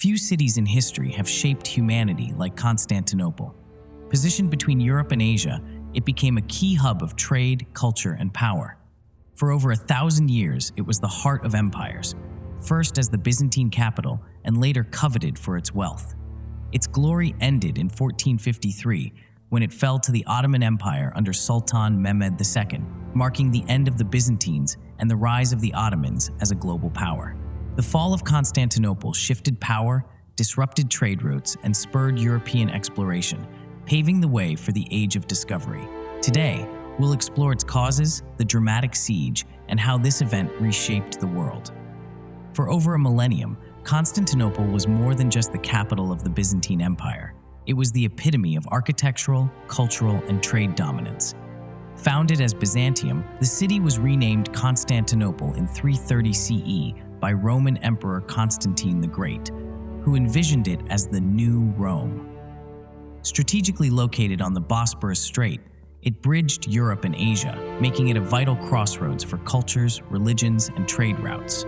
Few cities in history have shaped humanity like Constantinople. Positioned between Europe and Asia, it became a key hub of trade, culture, and power. For over 1,000 years, it was the heart of empires, first as the Byzantine capital and later coveted for its wealth. Its glory ended in 1453 when it fell to the Ottoman Empire under Sultan Mehmed II, marking the end of the Byzantines and the rise of the Ottomans as a global power. The fall of Constantinople shifted power, disrupted trade routes, and spurred European exploration, paving the way for the Age of Discovery. Today, we'll explore its causes, the dramatic siege, and how this event reshaped the world. For over a millennium, Constantinople was more than just the capital of the Byzantine Empire. It was the epitome of architectural, cultural, and trade dominance. Founded as Byzantium, the city was renamed Constantinople in 330 CE by Roman Emperor Constantine the Great, who envisioned it as the New Rome. Strategically located on the Bosporus Strait, it bridged Europe and Asia, making it a vital crossroads for cultures, religions, and trade routes.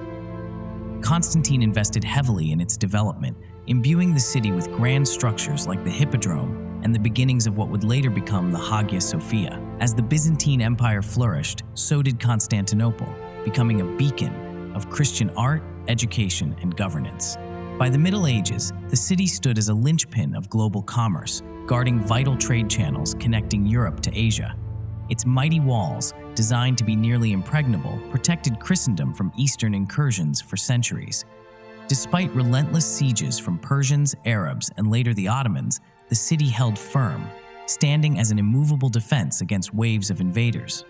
Constantine invested heavily in its development, imbuing the city with grand structures like the Hippodrome and the beginnings of what would later become the Hagia Sophia. As the Byzantine Empire flourished, so did Constantinople, becoming a beacon of Christian art, education, and governance. By the Middle Ages, the city stood as a linchpin of global commerce, guarding vital trade channels connecting Europe to Asia. Its mighty walls, designed to be nearly impregnable, protected Christendom from Eastern incursions for centuries. Despite relentless sieges from Persians, Arabs, and later the Ottomans, the city held firm, standing as an immovable defense against waves of invaders.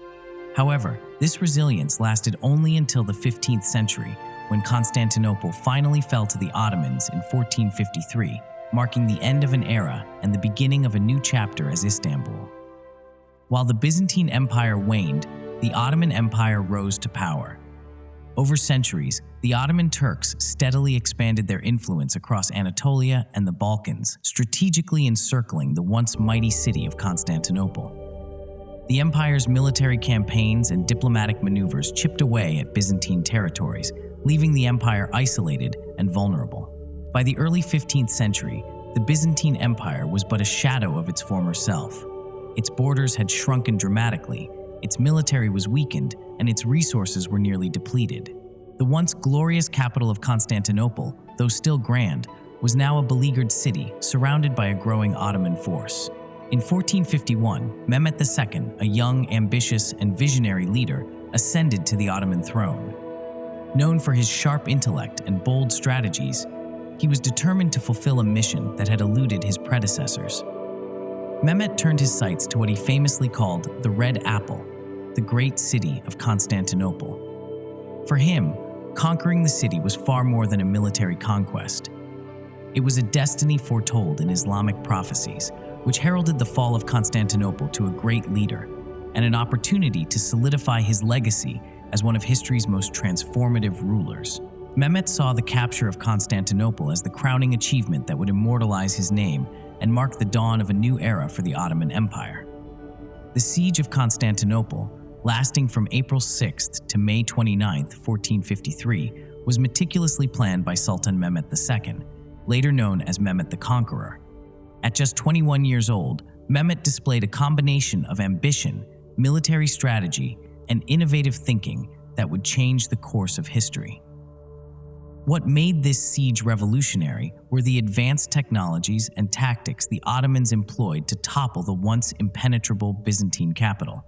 However, this resilience lasted only until the 15th century, when Constantinople finally fell to the Ottomans in 1453, marking the end of an era and the beginning of a new chapter as Istanbul. While the Byzantine Empire waned, the Ottoman Empire rose to power. Over centuries, the Ottoman Turks steadily expanded their influence across Anatolia and the Balkans, strategically encircling the once mighty city of Constantinople. The empire's military campaigns and diplomatic maneuvers chipped away at Byzantine territories, leaving the empire isolated and vulnerable. By the early 15th century, the Byzantine Empire was but a shadow of its former self. Its borders had shrunken dramatically, its military was weakened, and its resources were nearly depleted. The once glorious capital of Constantinople, though still grand, was now a beleaguered city surrounded by a growing Ottoman force. In 1451, Mehmed II, a young, ambitious, and visionary leader, ascended to the Ottoman throne. Known for his sharp intellect and bold strategies, he was determined to fulfill a mission that had eluded his predecessors. Mehmet turned his sights to what he famously called the Red Apple, the great city of Constantinople. For him, conquering the city was far more than a military conquest. It was a destiny foretold in Islamic prophecies, which heralded the fall of Constantinople to a great leader, and an opportunity to solidify his legacy as one of history's most transformative rulers. Mehmet saw the capture of Constantinople as the crowning achievement that would immortalize his name and mark the dawn of a new era for the Ottoman Empire. The Siege of Constantinople, lasting from April 6th to May 29, 1453, was meticulously planned by Sultan Mehmed II, later known as Mehmet the Conqueror. At just 21 years old, Mehmet displayed a combination of ambition, military strategy, and innovative thinking that would change the course of history. What made this siege revolutionary were the advanced technologies and tactics the Ottomans employed to topple the once impenetrable Byzantine capital.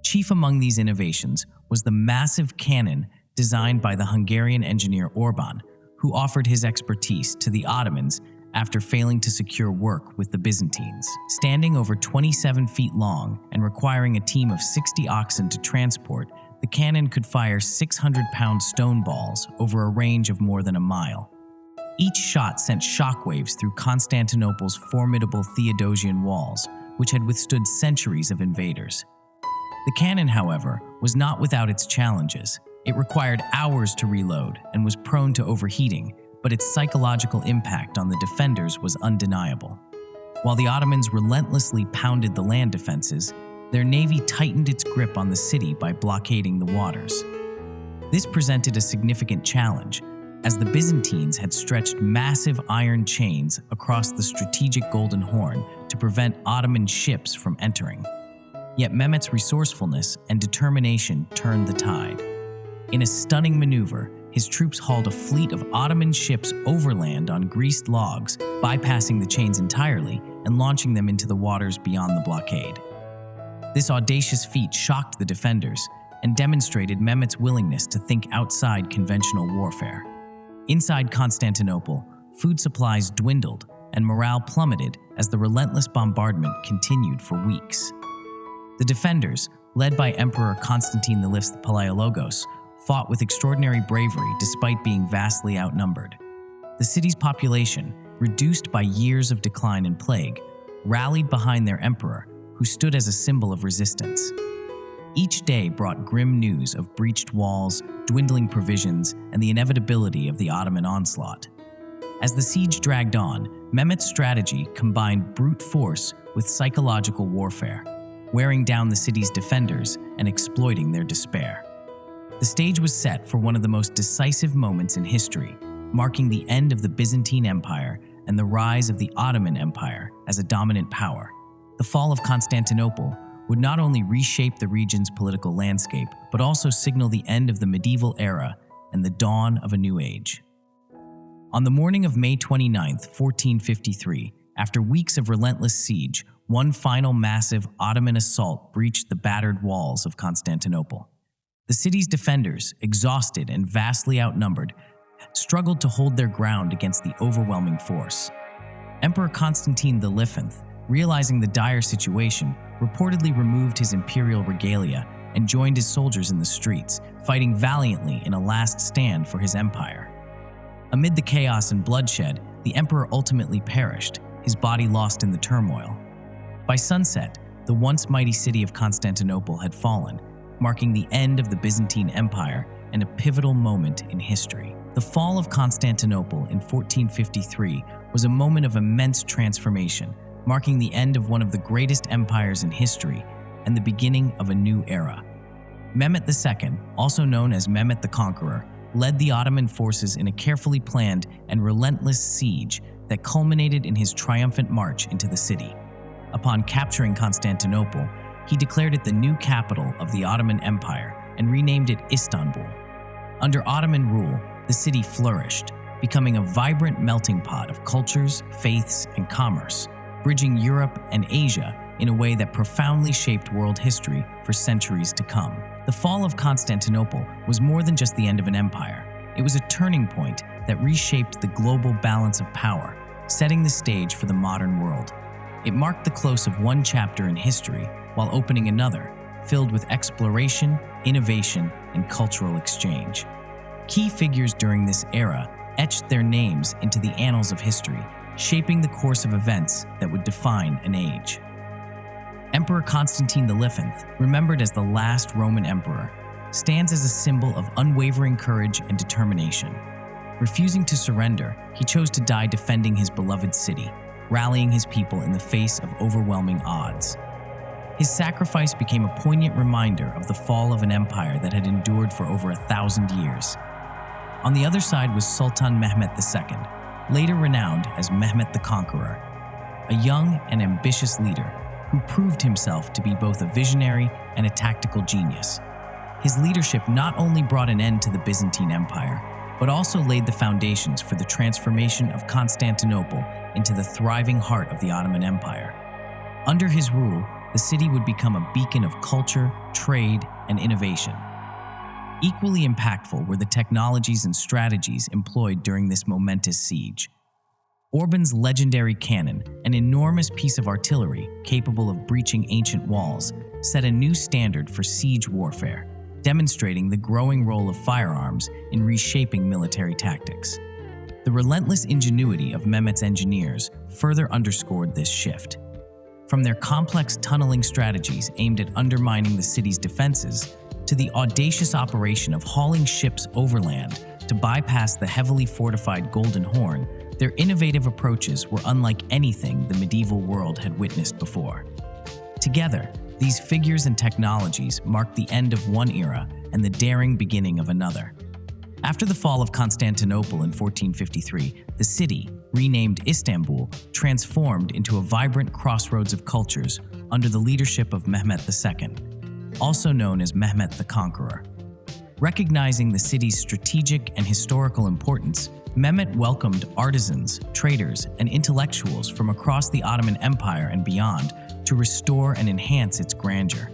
Chief among these innovations was the massive cannon designed by the Hungarian engineer Orban, who offered his expertise to the Ottomans after failing to secure work with the Byzantines. Standing over 27 feet long and requiring a team of 60 oxen to transport, the cannon could fire 600-pound stone balls over a range of more than a mile. Each shot sent shockwaves through Constantinople's formidable Theodosian walls, which had withstood centuries of invaders. The cannon, however, was not without its challenges. It required hours to reload and was prone to overheating, but its psychological impact on the defenders was undeniable. While the Ottomans relentlessly pounded the land defenses, their navy tightened its grip on the city by blockading the waters. This presented a significant challenge, as the Byzantines had stretched massive iron chains across the strategic Golden Horn to prevent Ottoman ships from entering. Yet Mehmet's resourcefulness and determination turned the tide. In a stunning maneuver, his troops hauled a fleet of Ottoman ships overland on greased logs, bypassing the chains entirely and launching them into the waters beyond the blockade. This audacious feat shocked the defenders and demonstrated Mehmet's willingness to think outside conventional warfare. Inside Constantinople, food supplies dwindled and morale plummeted as the relentless bombardment continued for weeks. The defenders, led by Emperor Constantine V Palaiologos, fought with extraordinary bravery despite being vastly outnumbered. The city's population, reduced by years of decline and plague, rallied behind their emperor, who stood as a symbol of resistance. Each day brought grim news of breached walls, dwindling provisions, and the inevitability of the Ottoman onslaught. As the siege dragged on, Mehmet's strategy combined brute force with psychological warfare, wearing down the city's defenders and exploiting their despair. The stage was set for one of the most decisive moments in history, marking the end of the Byzantine Empire and the rise of the Ottoman Empire as a dominant power. The fall of Constantinople would not only reshape the region's political landscape, but also signal the end of the medieval era and the dawn of a new age. On the morning of May 29, 1453, after weeks of relentless siege, one final massive Ottoman assault breached the battered walls of Constantinople. The city's defenders, exhausted and vastly outnumbered, struggled to hold their ground against the overwhelming force. Emperor Constantine V, realizing the dire situation, reportedly removed his imperial regalia and joined his soldiers in the streets, fighting valiantly in a last stand for his empire. Amid the chaos and bloodshed, the emperor ultimately perished, his body lost in the turmoil. By sunset, the once mighty city of Constantinople had fallen, marking the end of the Byzantine Empire and a pivotal moment in history. The fall of Constantinople in 1453 was a moment of immense transformation, marking the end of one of the greatest empires in history and the beginning of a new era. Mehmet II, also known as Mehmet the Conqueror, led the Ottoman forces in a carefully planned and relentless siege that culminated in his triumphant march into the city. Upon capturing Constantinople, he declared it the new capital of the Ottoman Empire and renamed it Istanbul. Under Ottoman rule, the city flourished, becoming a vibrant melting pot of cultures, faiths, and commerce, bridging Europe and Asia in a way that profoundly shaped world history for centuries to come. The fall of Constantinople was more than just the end of an empire. It was a turning point that reshaped the global balance of power, setting the stage for the modern world. It marked the close of one chapter in history while opening another, filled with exploration, innovation, and cultural exchange. Key figures during this era etched their names into the annals of history, shaping the course of events that would define an age. Emperor Constantine V, remembered as the last Roman emperor, stands as a symbol of unwavering courage and determination. Refusing to surrender, he chose to die defending his beloved city, rallying his people in the face of overwhelming odds. His sacrifice became a poignant reminder of the fall of an empire that had endured for over 1,000 years. On the other side was Sultan Mehmed II, later renowned as Mehmet the Conqueror, a young and ambitious leader who proved himself to be both a visionary and a tactical genius. His leadership not only brought an end to the Byzantine Empire, but also laid the foundations for the transformation of Constantinople into the thriving heart of the Ottoman Empire. Under his rule, the city would become a beacon of culture, trade, and innovation. Equally impactful were the technologies and strategies employed during this momentous siege. Orban's legendary cannon, an enormous piece of artillery capable of breaching ancient walls, set a new standard for siege warfare, demonstrating the growing role of firearms in reshaping military tactics. The relentless ingenuity of Mehmet's engineers further underscored this shift. From their complex tunneling strategies aimed at undermining the city's defenses, to the audacious operation of hauling ships overland to bypass the heavily fortified Golden Horn, their innovative approaches were unlike anything the medieval world had witnessed before. Together, these figures and technologies marked the end of one era and the daring beginning of another. After the fall of Constantinople in 1453, the city, renamed Istanbul, transformed into a vibrant crossroads of cultures under the leadership of Mehmed II, also known as Mehmed the Conqueror. Recognizing the city's strategic and historical importance, Mehmed welcomed artisans, traders, and intellectuals from across the Ottoman Empire and beyond to restore and enhance its grandeur.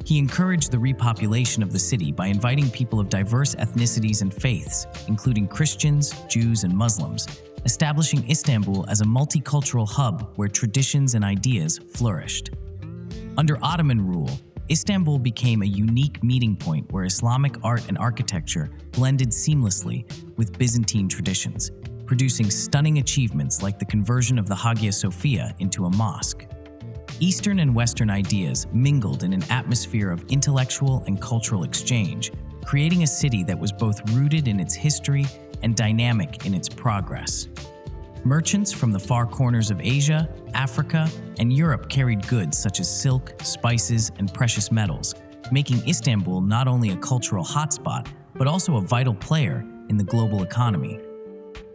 He encouraged the repopulation of the city by inviting people of diverse ethnicities and faiths, including Christians, Jews, and Muslims, establishing Istanbul as a multicultural hub where traditions and ideas flourished. Under Ottoman rule, Istanbul became a unique meeting point where Islamic art and architecture blended seamlessly with Byzantine traditions, producing stunning achievements like the conversion of the Hagia Sophia into a mosque. Eastern and Western ideas mingled in an atmosphere of intellectual and cultural exchange, creating a city that was both rooted in its history and dynamic in its progress. Merchants from the far corners of Asia, Africa, and Europe carried goods such as silk, spices, and precious metals, making Istanbul not only a cultural hotspot, but also a vital player in the global economy.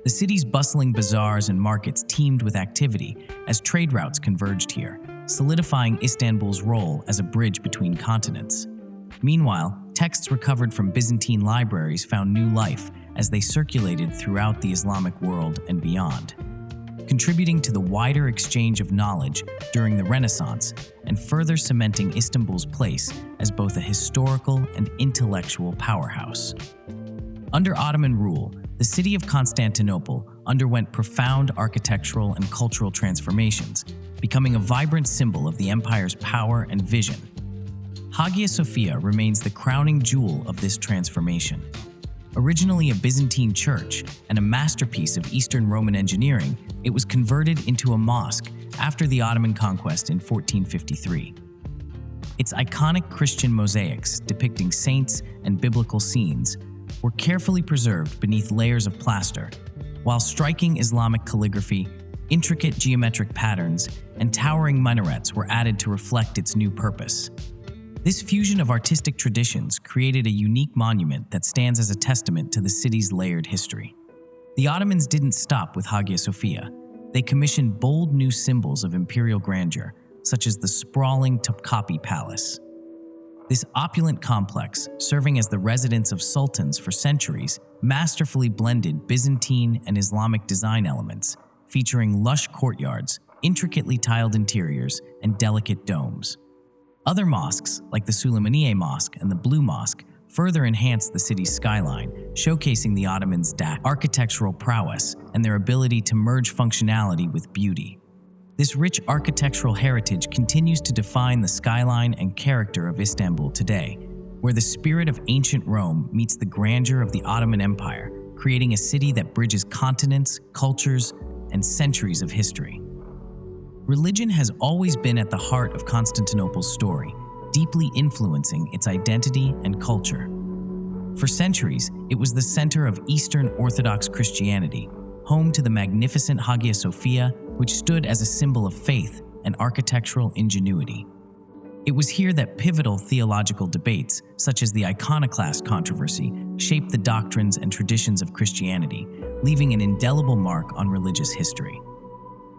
The city's bustling bazaars and markets teemed with activity as trade routes converged here, solidifying Istanbul's role as a bridge between continents. Meanwhile, texts recovered from Byzantine libraries found new life as they circulated throughout the Islamic world and beyond, contributing to the wider exchange of knowledge during the Renaissance and further cementing Istanbul's place as both a historical and intellectual powerhouse. Under Ottoman rule, the city of Constantinople underwent profound architectural and cultural transformations, becoming a vibrant symbol of the empire's power and vision. Hagia Sophia remains the crowning jewel of this transformation. Originally a Byzantine church and a masterpiece of Eastern Roman engineering, it was converted into a mosque after the Ottoman conquest in 1453. Its iconic Christian mosaics depicting saints and biblical scenes were carefully preserved beneath layers of plaster, while striking Islamic calligraphy, intricate geometric patterns, and towering minarets were added to reflect its new purpose. This fusion of artistic traditions created a unique monument that stands as a testament to the city's layered history. The Ottomans didn't stop with Hagia Sophia. They commissioned bold new symbols of imperial grandeur, such as the sprawling Topkapi Palace. This opulent complex, serving as the residence of sultans for centuries, masterfully blended Byzantine and Islamic design elements, featuring lush courtyards, intricately tiled interiors, and delicate domes. Other mosques, like the Süleymaniye Mosque and the Blue Mosque, further enhanced the city's skyline, showcasing the Ottomans' architectural prowess and their ability to merge functionality with beauty. This rich architectural heritage continues to define the skyline and character of Istanbul today, where the spirit of ancient Rome meets the grandeur of the Ottoman Empire, creating a city that bridges continents, cultures, and centuries of history. Religion has always been at the heart of Constantinople's story, deeply influencing its identity and culture. For centuries, it was the center of Eastern Orthodox Christianity, home to the magnificent Hagia Sophia, which stood as a symbol of faith and architectural ingenuity. It was here that pivotal theological debates, such as the iconoclast controversy, shaped the doctrines and traditions of Christianity, leaving an indelible mark on religious history.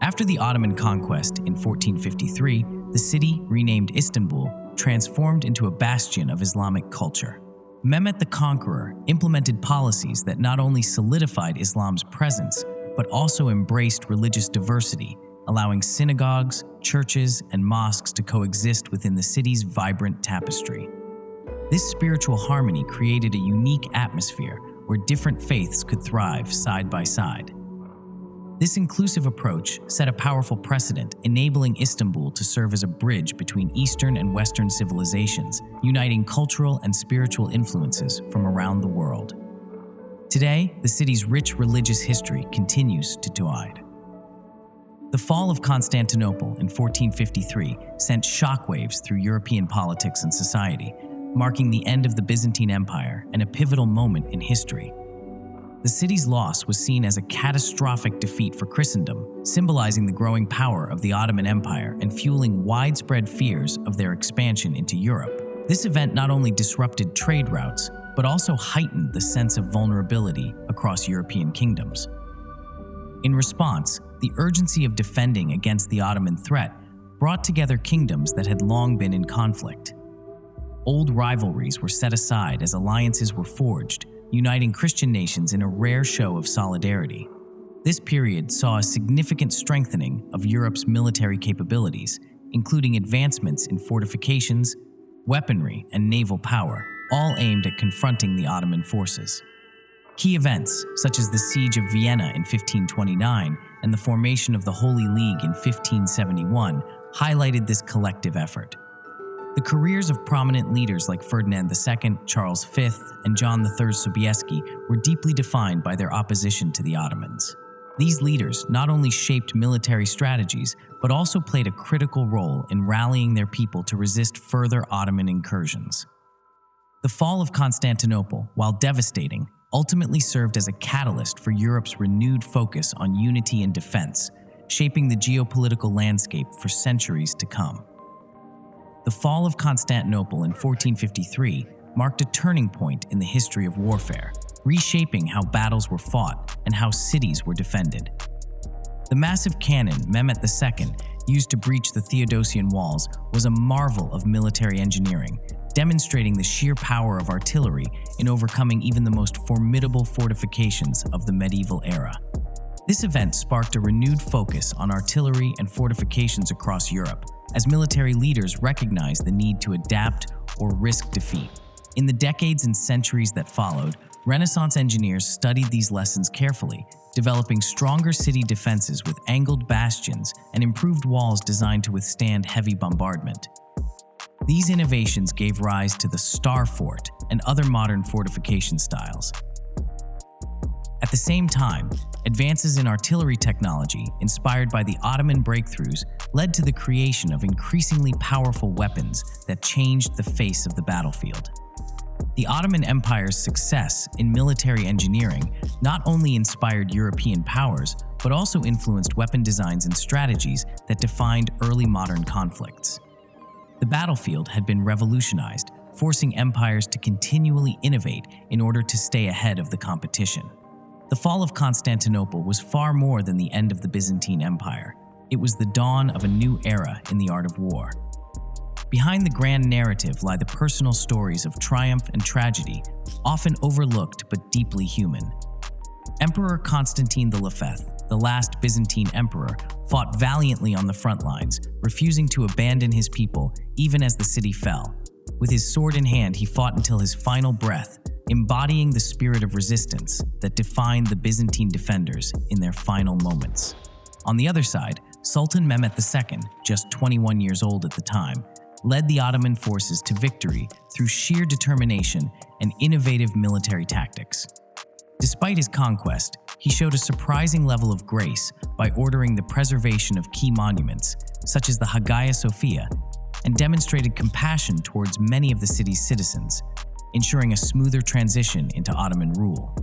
After the Ottoman conquest in 1453, the city, renamed Istanbul, transformed into a bastion of Islamic culture. Mehmed the Conqueror implemented policies that not only solidified Islam's presence, but also embraced religious diversity, allowing synagogues, churches, and mosques to coexist within the city's vibrant tapestry. This spiritual harmony created a unique atmosphere where different faiths could thrive side by side. This inclusive approach set a powerful precedent, enabling Istanbul to serve as a bridge between Eastern and Western civilizations, uniting cultural and spiritual influences from around the world. Today, the city's rich religious history continues to tide. The fall of Constantinople in 1453 sent shockwaves through European politics and society, marking the end of the Byzantine Empire and a pivotal moment in history. The city's loss was seen as a catastrophic defeat for Christendom, symbolizing the growing power of the Ottoman Empire and fueling widespread fears of their expansion into Europe. This event not only disrupted trade routes, but also heightened the sense of vulnerability across European kingdoms. In response, the urgency of defending against the Ottoman threat brought together kingdoms that had long been in conflict. Old rivalries were set aside as alliances were forged, uniting Christian nations in a rare show of solidarity. This period saw a significant strengthening of Europe's military capabilities, including advancements in fortifications, weaponry, and naval power, all aimed at confronting the Ottoman forces. Key events, such as the Siege of Vienna in 1529 and the formation of the Holy League in 1571, highlighted this collective effort. The careers of prominent leaders like Ferdinand II, Charles V, and John III Sobieski were deeply defined by their opposition to the Ottomans. These leaders not only shaped military strategies, but also played a critical role in rallying their people to resist further Ottoman incursions. The fall of Constantinople, while devastating, ultimately served as a catalyst for Europe's renewed focus on unity and defense, shaping the geopolitical landscape for centuries to come. The fall of Constantinople in 1453 marked a turning point in the history of warfare, reshaping how battles were fought and how cities were defended. The massive cannon Mehmed II used to breach the Theodosian walls was a marvel of military engineering, demonstrating the sheer power of artillery in overcoming even the most formidable fortifications of the medieval era. This event sparked a renewed focus on artillery and fortifications across Europe, as military leaders recognized the need to adapt or risk defeat. In the decades and centuries that followed, Renaissance engineers studied these lessons carefully, developing stronger city defenses with angled bastions and improved walls designed to withstand heavy bombardment. These innovations gave rise to the Star Fort and other modern fortification styles. At the same time, advances in artillery technology, inspired by the Ottoman breakthroughs, led to the creation of increasingly powerful weapons that changed the face of the battlefield. The Ottoman Empire's success in military engineering not only inspired European powers, but also influenced weapon designs and strategies that defined early modern conflicts. The battlefield had been revolutionized, forcing empires to continually innovate in order to stay ahead of the competition. The fall of Constantinople was far more than the end of the Byzantine Empire. It was the dawn of a new era in the art of war. Behind the grand narrative lie the personal stories of triumph and tragedy, often overlooked but deeply human. Emperor Constantine V, the last Byzantine emperor, fought valiantly on the front lines, refusing to abandon his people even as the city fell. With his sword in hand, he fought until his final breath, embodying the spirit of resistance that defined the Byzantine defenders in their final moments. On the other side, Sultan Mehmed II, just 21 years old at the time, led the Ottoman forces to victory through sheer determination and innovative military tactics. Despite his conquest, he showed a surprising level of grace by ordering the preservation of key monuments, such as the Hagia Sophia, and demonstrated compassion towards many of the city's citizens, ensuring a smoother transition into Ottoman rule.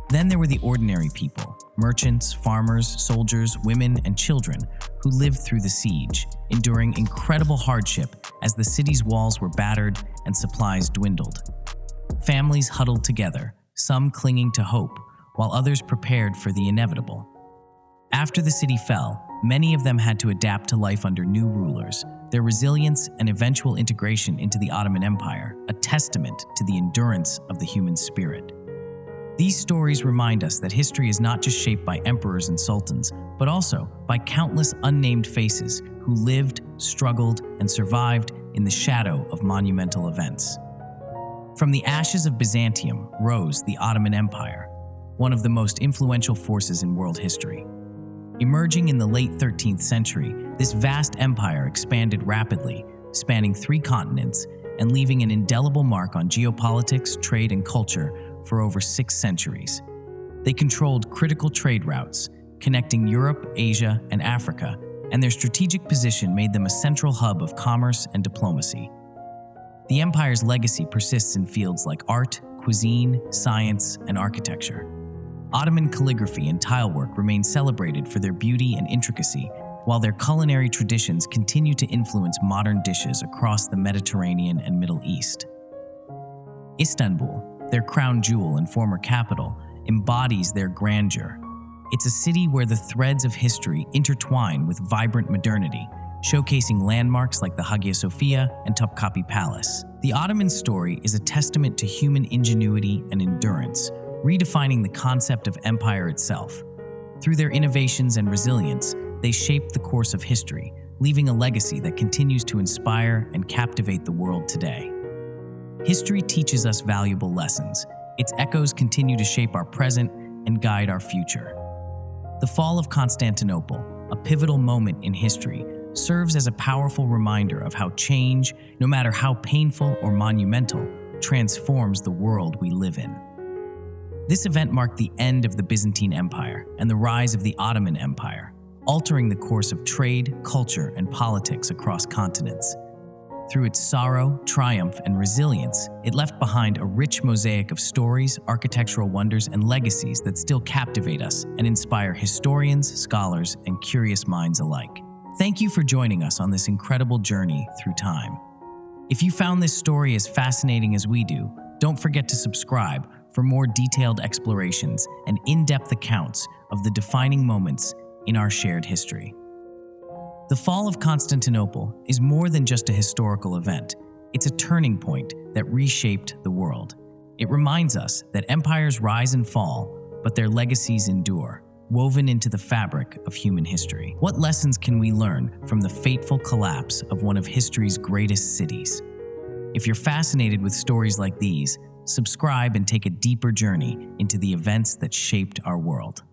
Then there were the ordinary people, merchants, farmers, soldiers, women, and children who lived through the siege, enduring incredible hardship as the city's walls were battered and supplies dwindled. Families huddled together, some clinging to hope, while others prepared for the inevitable. After the city fell, many of them had to adapt to life under new rulers, their resilience and eventual integration into the Ottoman Empire, a testament to the endurance of the human spirit. These stories remind us that history is not just shaped by emperors and sultans, but also by countless unnamed faces who lived, struggled, and survived in the shadow of monumental events. From the ashes of Byzantium rose the Ottoman Empire, one of the most influential forces in world history. Emerging in the late 13th century, this vast empire expanded rapidly, spanning 3 continents and leaving an indelible mark on geopolitics, trade, and culture for over 6 centuries. They controlled critical trade routes, connecting Europe, Asia, and Africa, and their strategic position made them a central hub of commerce and diplomacy. The empire's legacy persists in fields like art, cuisine, science, and architecture. Ottoman calligraphy and tilework remain celebrated for their beauty and intricacy, while their culinary traditions continue to influence modern dishes across the Mediterranean and Middle East. Istanbul, their crown jewel and former capital, embodies their grandeur. It's a city where the threads of history intertwine with vibrant modernity, showcasing landmarks like the Hagia Sophia and Topkapi Palace. The Ottoman story is a testament to human ingenuity and endurance, redefining the concept of empire itself. Through their innovations and resilience, they shaped the course of history, leaving a legacy that continues to inspire and captivate the world today. History teaches us valuable lessons. Its echoes continue to shape our present and guide our future. The fall of Constantinople, a pivotal moment in history, serves as a powerful reminder of how change, no matter how painful or monumental, transforms the world we live in. This event marked the end of the Byzantine Empire and the rise of the Ottoman Empire, altering the course of trade, culture, and politics across continents. Through its sorrow, triumph, and resilience, it left behind a rich mosaic of stories, architectural wonders, and legacies that still captivate us and inspire historians, scholars, and curious minds alike. Thank you for joining us on this incredible journey through time. If you found this story as fascinating as we do, don't forget to subscribe for more detailed explorations and in-depth accounts of the defining moments in our shared history. The fall of Constantinople is more than just a historical event. It's a turning point that reshaped the world. It reminds us that empires rise and fall, but their legacies endure, woven into the fabric of human history. What lessons can we learn from the fateful collapse of one of history's greatest cities? If you're fascinated with stories like these, subscribe and take a deeper journey into the events that shaped our world.